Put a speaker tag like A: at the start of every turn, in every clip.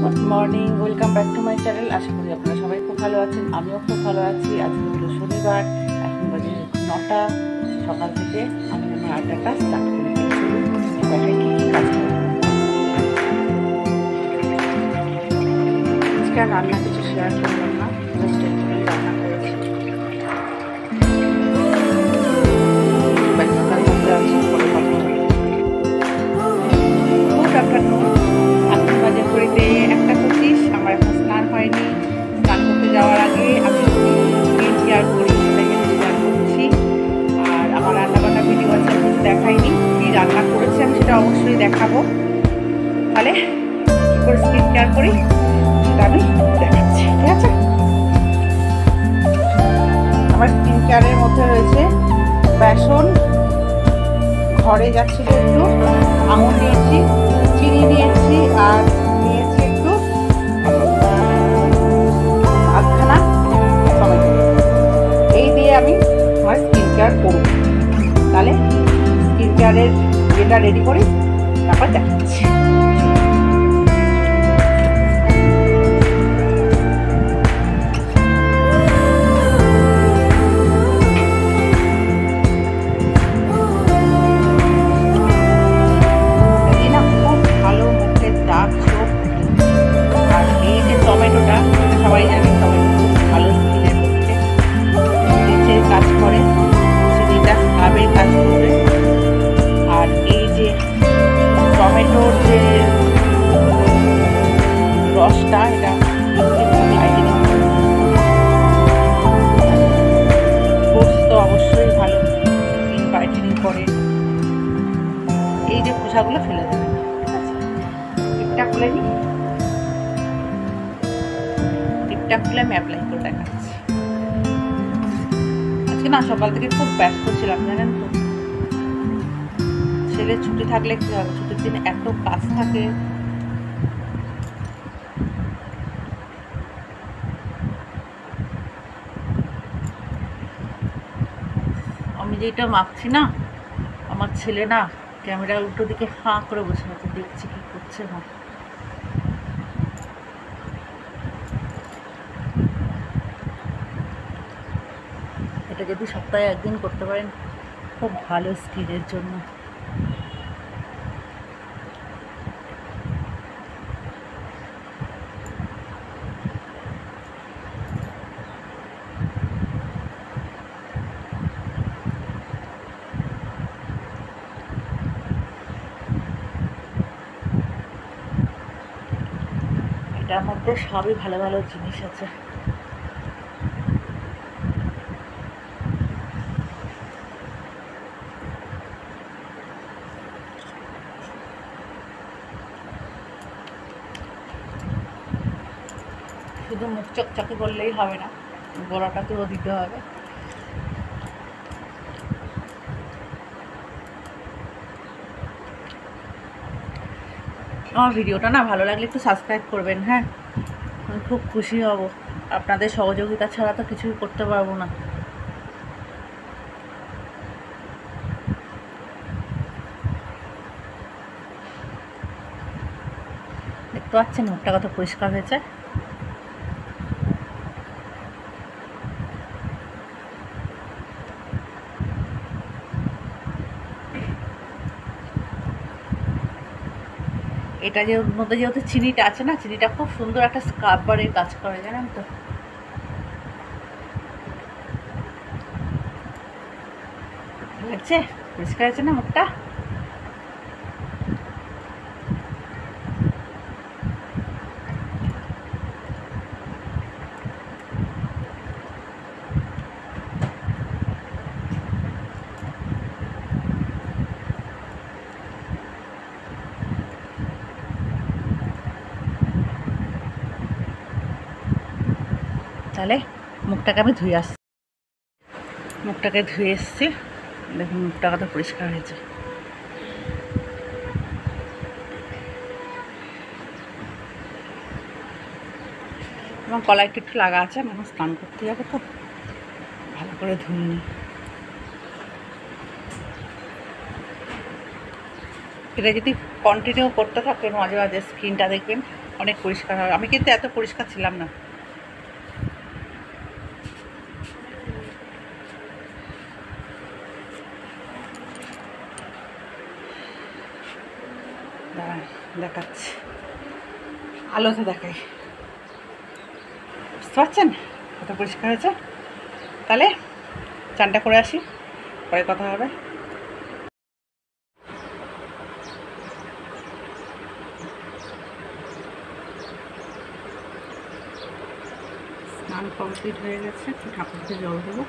A: Good morning, welcome back to my channel. আশা করি আপনারা সবাই খুব ভালো আছেন। আমিও খুব ভালো আছি। আজকে হলো শনিবার, এখন বাজে 9টা। সকাল থেকে আমি আমার আড্ডার কাজ স্টার্ট করে দিয়েছি। বাসায় কী কী কাজ করব আজকে আর রান্না কিছু শেয়ার করলাম না, জাস্ট একটু রান্না করেছি। ব্যস্ততার মধ্যে আছি, পরে কথা হবে। Good afternoon. এখন বাজে ঘড়িতে 1:25। আমার এখন স্নান হয়নি। স্নান করতে যাওয়ার আগে আমি স্কিন কেয়ার করি, সেটাই শেয়ার করছি। আর আমার রান্নাবান্না ভিডিও আছে, আমি কিছু দেখাইনি। কী রান্না করেছি আমি সেটা অবশ্যই দেখাবো। তাহলে কী করে স্কিন কেয়ার করি সেটা আমি দেখাচ্ছি, ঠিক আছে? আমার স্কিন কেয়ারের মধ্যে রয়েছে বেসন, ঘরে যাচ্ছিল একটু, আঙুর নিয়েছি, চিনি নিয়েছি, আর নিয়েছি একটু আধখানা টমেটো। এই দিয়ে আমি আমার স্কিন কেয়ার করব। তাহলে স্কিন কেয়ারের যেটা রেডি করি তারপর দেখাচ্ছি। সবাই জানে টমেটো খুব ভালো স্কিনের পক্ষে, ব্লিচের কাজ করে, চিনিটা স্কাবের কাজ করবে। আর এই যে টমেটোর যে রসটা, এটা ফ্রুটস তো অবশ্যই ভালো, স্কিন ব্রাইটেনিং করে। এই যে খোসাগুলো ফেলে দেবে, ঠিক আছে? টিপটা খুলে নিই, টিপটা খুলে আমি অ্যাপ্লাই করে দেখাচ্ছি। আজকে না সকাল থেকে খুব ব্যস্ত ছিলাম, জানেন তো। ছেলের ছুটি থাকলে কি হবে, ছুটির দিন এত কাজ থাকে। আমি যেটা মাখছি না, আমার ছেলে না ক্যামেরার উল্টো দিকে হাঁ করে বসে আছে, দেখছি কি করছে না। এটা যদি সপ্তাহে একদিন করতে পারেন খুব ভালো স্কিনের জন্য। এটার মধ্যে সবই ভালো ভালো জিনিস আছে। শুধু মুখ চকচকে করলেই হবে না, গলাটাতেও দিতে হবে। আমার ভিডিওটা না ভালো লাগলে একটু সাবস্ক্রাইব করবেন, হ্যাঁ? আমি খুব খুশি হব। আপনাদের সহযোগিতা ছাড়া তো কিছুই করতে পারবো না। দেখতে পাচ্ছেন মুখটা কত পরিষ্কার হয়েছে। এটা যে মধ্যে যেহেতু চিনিটা আছে না, চিনিটা খুব সুন্দর একটা স্ক্রাবারের কাজ করে, জানেন তো। লাগছে, পরিষ্কার আছে না মুখটা। তাহলে মুখটাকে আমি ধুয়ে আসছি, মুখটাকে ধুয়ে এসছি। দেখুন মুখটা কত পরিষ্কার হয়েছে। এবং কলাইটা একটু লাগা আছে, আমি স্নান করতে যাবো তো, ভালো করে ধুয়ে নিই। এটা যদি কন্টিনিউ করতে থাকেন মাঝে মাঝে স্কিনটা দেখবেন অনেক পরিষ্কার হবে। আমি কিন্তু এত পরিষ্কার ছিলাম না। দাঁড়ান দেখাচ্ছি, আলোতে দেখাই, বুঝতে পারছেন কত পরিষ্কার হয়েছে। তাহলে চানটা করে আসি, পরে কথা হবে। স্নান কমপ্লিট হয়ে গেছে, একটু ঠাকুরকে জল দেবো।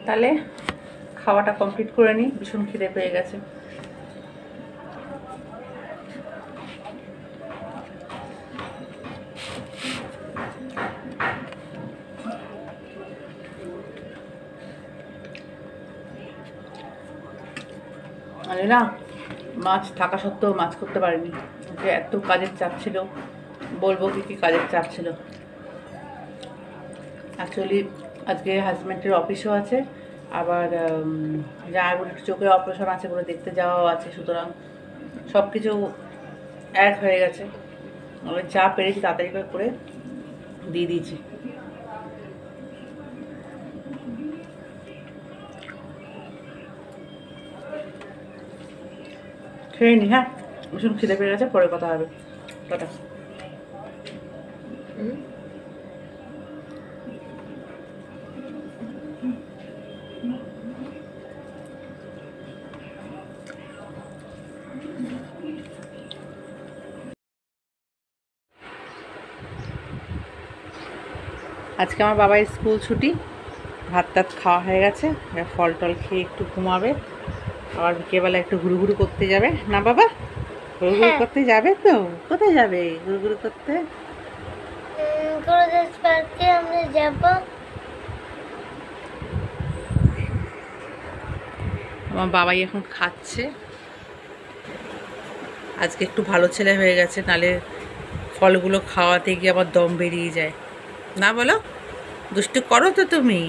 A: তাহলে খাওয়াটা কমপ্লিট করে নিই, ভীষণ খিদে পেয়ে গেছে। মানে না, মাছ থাকা সত্ত্বেও মাছ করতে পারিনি, যে এত কাজের চাপ ছিল। বলবো কি কাজের চাপ ছিল। অ্যাকচুয়ালি আজকে হাজব্যান্ডের অফিসও আছে, আবার যার একটু চোখের অপারেশন আছে বলে দেখতে যাওয়াও আছে, সুতরাং সব কিছু এক হয়ে গেছে। আমি যা পেরেছি তাড়াতাড়ি করে দিয়ে দিয়েছি। খেয়ে নি, হ্যাঁ ভীষণ খিদে পেয়ে গেছে, পরে কথা হবে, টাটা। আজকে আমার বাবার স্কুল ছুটি, ভাত টাত খাওয়া হয়ে গেছে, ফল টল খেয়ে একটু ঘুমাবে, আবার বিকেলবেলা একটু ঘুরুঘুরু করতে যাবে না বাবা? ঘুরুঘুরু করতে যাবে তো? কোথায় যাবে ঘুরুঘুরু করতে?
B: পার্কে আমরা যাব।
A: আমার বাবাই এখন খাচ্ছে। আজকে একটু ভালো ছেলে হয়ে গেছে, নালে ফলগুলো খাওয়াতে গিয়ে আবার দম বেরিয়ে যায় না। বলো, দুষ্টু করো তো তুমি?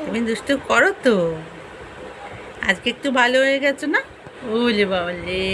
A: তুমি দুষ্টু করো তো? আজকে একটু ভালো হয়ে গেছো না? ওলে বাবা লে।